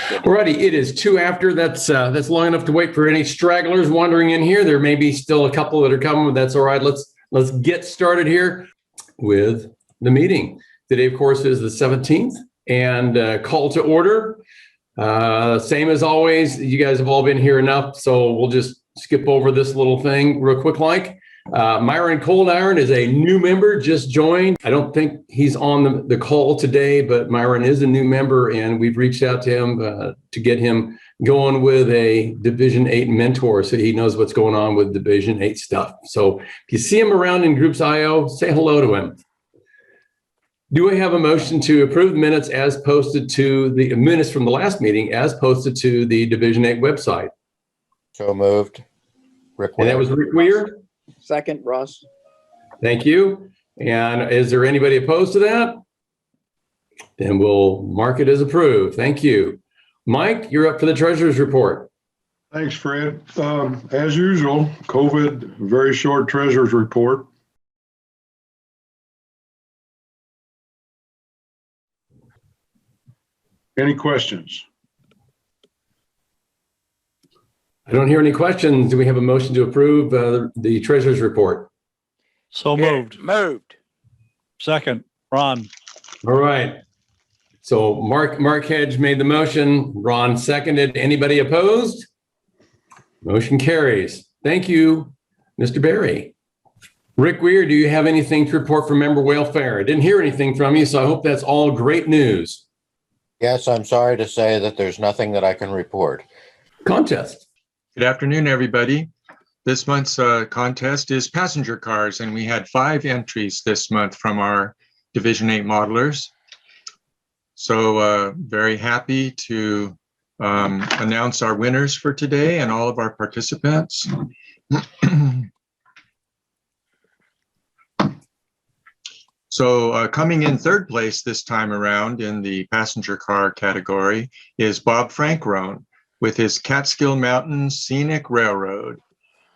Alrighty, it is 2 after. That's long enough to wait for any stragglers wandering in here. There may be still a couple that are coming, but that's all right. Let's get started here with the meeting. Today, of course, is the 17th, and call to order. Same as always. You guys have all been here enough, so we'll just skip over this little thing real quick. Myron Coldiron is a new member, just joined. I don't think he's on the call today, but Myron is a new member, and we've reached out to him to get him going with a Division 8 mentor so he knows what's going on with Division 8 stuff. So if you see him around in Groups IO, say hello to him. Do I have a motion to approve the minutes as posted to the minutes from the last meeting as posted to the Division 8 website? So moved. Rick Weir. And that was Rick Weir? Second, Ross. Thank you. And is there anybody opposed to that? Then we'll mark it as approved. Thank you. Mike, you're up for the treasurer's report. Thanks, Fred. As usual, COVID, very short treasurer's report. Any questions? I don't hear any questions. Do we have a motion to approve the treasurer's report? So moved. Moved. Second, Ron. All right. So Mark Hedge made the motion. Ron seconded. Anybody opposed? Motion carries. Thank you, Mr. Berry. Rick Weir, do you have anything to report from member welfare? I didn't hear anything from you, so I hope that's all great news. Yes, I'm sorry to say that there's nothing that I can report. Contest. Good afternoon, everybody. This month's contest is passenger cars, and we had 5 entries this month from our Division 8 modelers. So very happy to announce our winners for today and all of our participants. So coming in 3rd place this time around in the passenger car category is Bob Frankrone with his Catskill Mountain Scenic Railroad,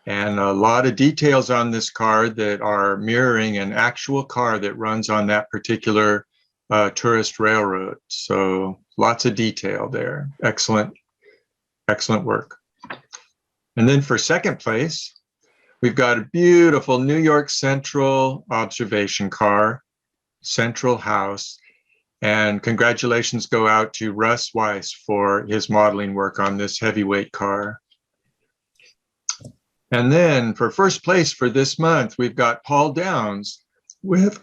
and a lot of details on this car that are mirroring an actual car that runs on that particular tourist railroad. So lots of detail there. Excellent, excellent work. And then for 2nd place, we've got a beautiful New York Central observation car, Central House. And congratulations go out to Russ Weiss for his modeling work on this heavyweight car. And then for 1st place for this month, we've got Paul Downs with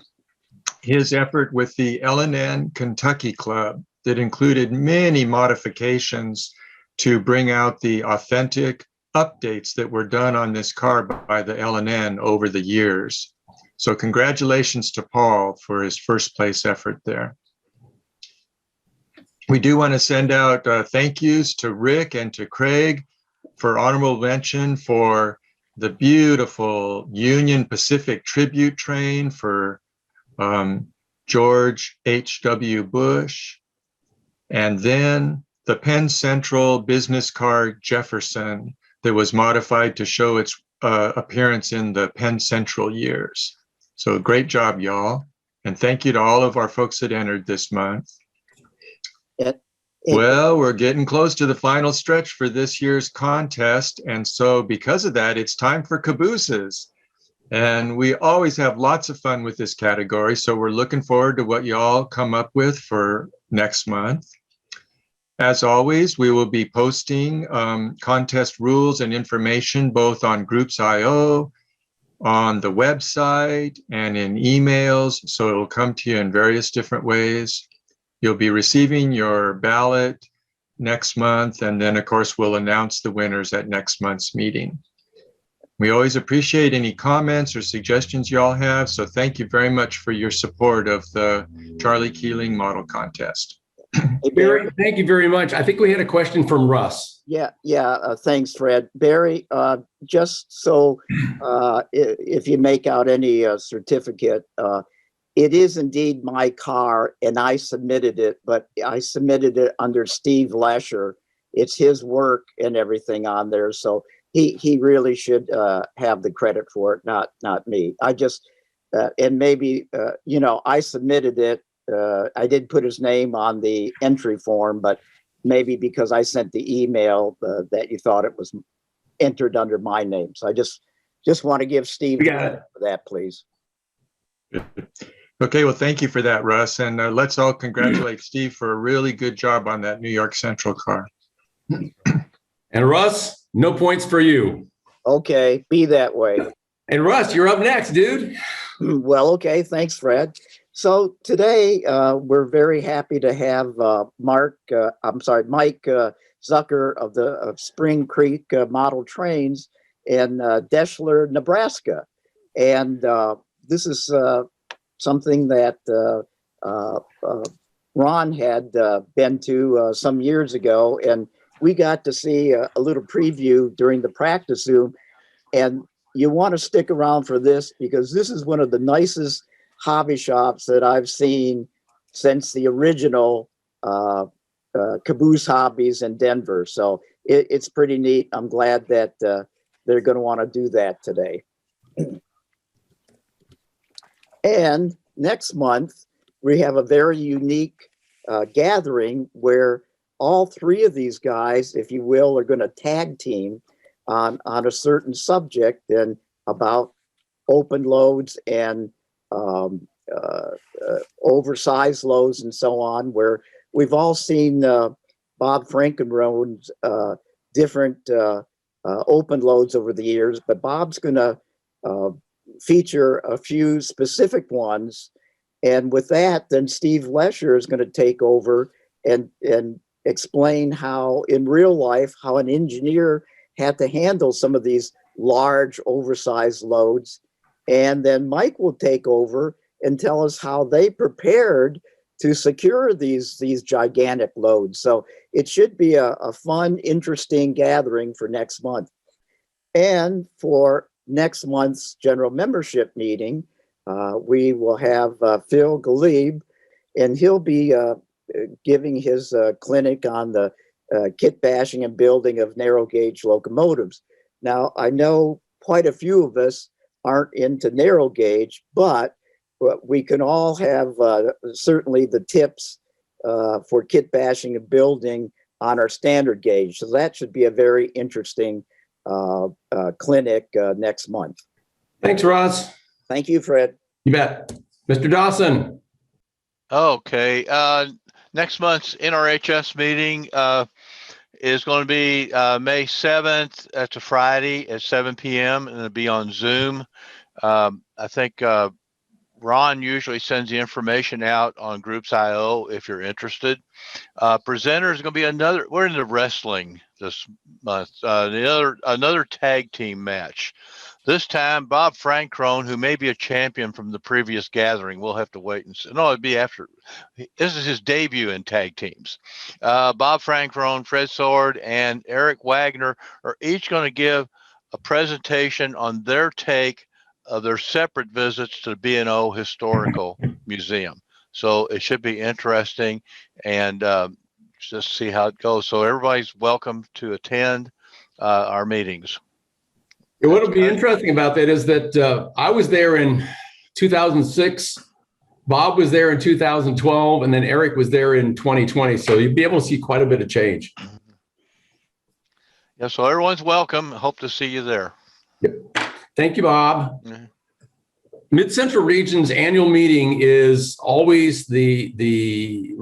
his effort with the L&N Kentucky Club that included many modifications to bring out the authentic updates that were done on this car by the L&N over the years. So congratulations to Paul for his 1st place effort there. We do want to send out thank yous to Rick and to Craig for honorable mention for the beautiful Union Pacific tribute train for George H.W. Bush, and then the Penn Central business car Jefferson that was modified to show its appearance in the Penn Central years. So great job, y'all. And thank you to all of our folks that entered this month. Well, we're getting close to the final stretch for this year's contest. And so because of that, it's time for cabooses. And we always have lots of fun with this category. So we're looking forward to what you all come up with for next month. As always, we will be posting contest rules and information both on Groups.io, on the website, and in emails. So it will come to you in various different ways. You'll be receiving your ballot next month, and then, of course, we'll announce the winners at next month's meeting. We always appreciate any comments or suggestions you all have, so thank you very much for your support of the Charlie Keeling Model Contest. Hey, Barry, thank you very much. I think we had a question from Russ. Yeah. Thanks, Fred. Barry, just so if you make out any certificate, it is indeed my car, and I submitted it, but I submitted it under Steve Lesher. It's his work and everything on there, so he really should have the credit for it, not me. I just and maybe I submitted it. I did put his name on the entry form, but maybe because I sent the email that you thought it was entered under my name. So I just want to give Steve We got it. for that, please. Okay, well, thank you for that, Russ. And let's all congratulate Steve for a really good job on that New York Central car. And Russ, no points for you. Okay, be that way. And Russ, you're up next, dude. Well, okay, thanks, Fred. So today we're very happy to have Mike Zucker of Spring Creek Model Trains in Deschler, Nebraska. And this is something that Ron had been to some years ago, and we got to see a little preview during the practice Zoom. And you want to stick around for this because this is one of the nicest hobby shops that I've seen since the original Caboose Hobbies in Denver. So it's pretty neat. I'm glad that they're going to want to do that today. And next month, we have a very unique gathering where all three of these guys, if you will, are going to tag team on a certain subject and about open loads and oversized loads and so on, where we've all seen Bob Frankenrode's different open loads over the years, but Bob's going to feature a few specific ones. And with that, then Steve Lesher is going to take over and explain how in real life, how an engineer had to handle some of these large oversized loads. And then Mike will take over and tell us how they prepared to secure these gigantic loads. So it should be a fun, interesting gathering for next month. And for next month's general membership meeting, we will have Phil Galib, and he'll be giving his clinic on the kit bashing and building of narrow gauge locomotives. Now, I know quite a few of us aren't into narrow gauge, but we can all have certainly the tips for kit bashing and building on our standard gauge. So that should be a very interesting clinic next month. Thanks, Ross. Thank you, Fred. You bet. Mr. Dawson. Okay. Next month's NRHS meeting is going to be May 7th. That's a Friday at 7 p.m. and it'll be on Zoom. I think Ron usually sends the information out on Groups.io if you're interested. Presenter is going to be we're into wrestling this month, another tag team match. This time, Bob Frankrone, who may be a champion from the previous gathering, we'll have to wait and see. No, it'd be after. This is his debut in tag teams. Bob Frankrone, Fred Soward, and Eric Wagner are each going to give a presentation on their take of their separate visits to the B&O Historical Museum. So it should be interesting, and just see how it goes. So everybody's welcome to attend our meetings. What'll be interesting about that is that I was there in 2006, Bob was there in 2012, and then Eric was there in 2020. So you'll be able to see quite a bit of change. Yeah, so everyone's welcome. Hope to see you there. Yep. Thank you, Bob. Mm-hmm. Mid-Central Region's annual meeting is always the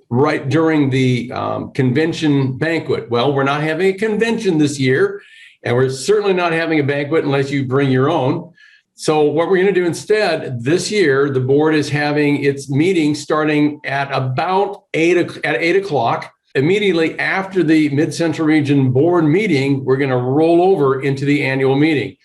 right during the convention banquet. Well, we're not having a convention this year, and we're certainly not having a banquet unless you bring your own. So what we're going to do instead this year, the board is having its meeting starting at about 8 o'clock. Immediately after the Mid-Central Region board meeting, we're going to roll over into the annual meeting.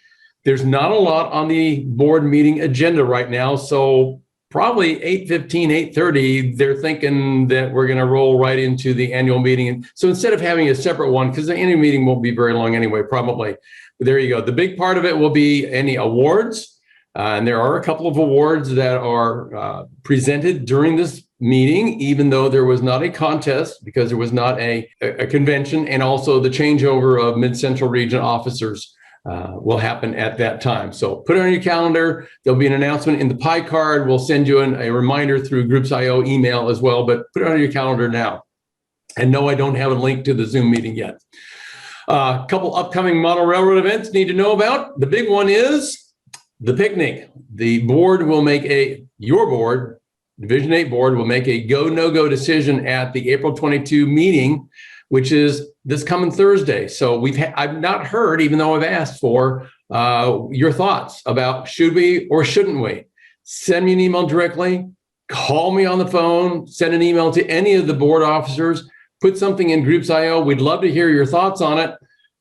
There's not a lot on the board meeting agenda right now, so probably 8:15, 8:30, they're thinking that we're going to roll right into the annual meeting. And so instead of having a separate one, because the annual meeting won't be very long anyway, probably. But there you go. The big part of it will be any awards, and there are a couple of awards that are presented during this meeting, even though there was not a contest because there was not a convention, and also the changeover of Mid-Central Region officers will happen at that time. So put it on your calendar. There'll be an announcement in the pie card. We'll send you a reminder through Groups.io email as well, but put it on your calendar now. And no, I don't have a link to the Zoom meeting yet. A couple upcoming model railroad events need to know about. The big one is the picnic. The board will make your board, Division 8 board, will make a go, no-go decision at the April 22 meeting, which is this coming Thursday. So I've not heard, even though I've asked for your thoughts about should we or shouldn't we. Send me an email directly, call me on the phone, send an email to any of the board officers, put something in Groups.io. We'd love to hear your thoughts on it.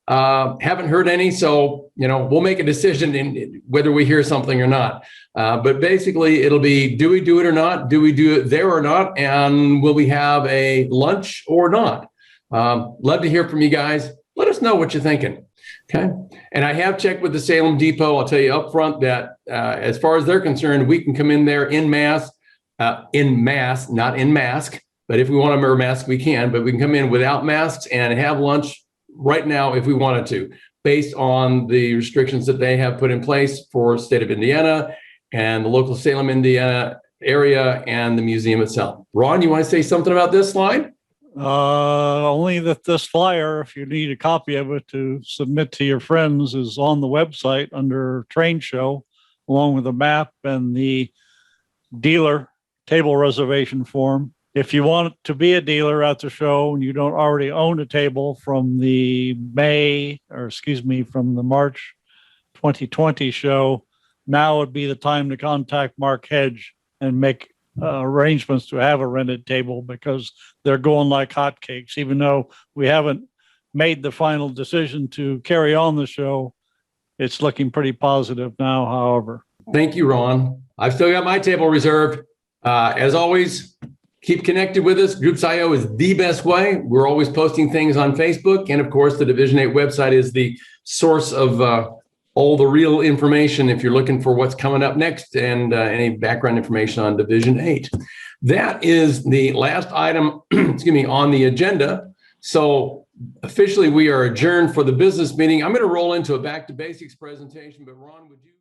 Haven't heard any, so we'll make a decision in whether we hear something or not. But basically, it'll be, do we do it or not? Do we do it there or not? And will we have a lunch or not? Love to hear from you guys. Let us know what you're thinking. Okay. And I have checked with the Salem Depot. I'll tell you up front that as far as they're concerned, we can come in there in mass, not in mask. But if we want to wear a mask, we can. But we can come in without masks and have lunch right now if we wanted to, based on the restrictions that they have put in place for the state of Indiana and the local Salem, Indiana area and the museum itself. Ron, you want to say something about this slide? Only that this flyer, if you need a copy of it to submit to your friends, is on the website under train show, along with the map and the dealer table reservation form. If you want to be a dealer at the show and you don't already own a table from the from the March 2020 show, now would be the time to contact Mark Hedge and make arrangements to have a rented table, because they're going like hotcakes. Even though we haven't made the final decision to carry on the show, it's looking pretty positive now, however. Thank you, Ron. I've still got my table reserved. As always, keep connected with us. Groups.io is the best way. We're always posting things on Facebook. And of course, the Division 8 website is the source of all the real information if you're looking for what's coming up next and any background information on Division 8. That is the last item, on the agenda. So officially, we are adjourned for the business meeting. I'm going to roll into a back to basics presentation, but Ron, would you?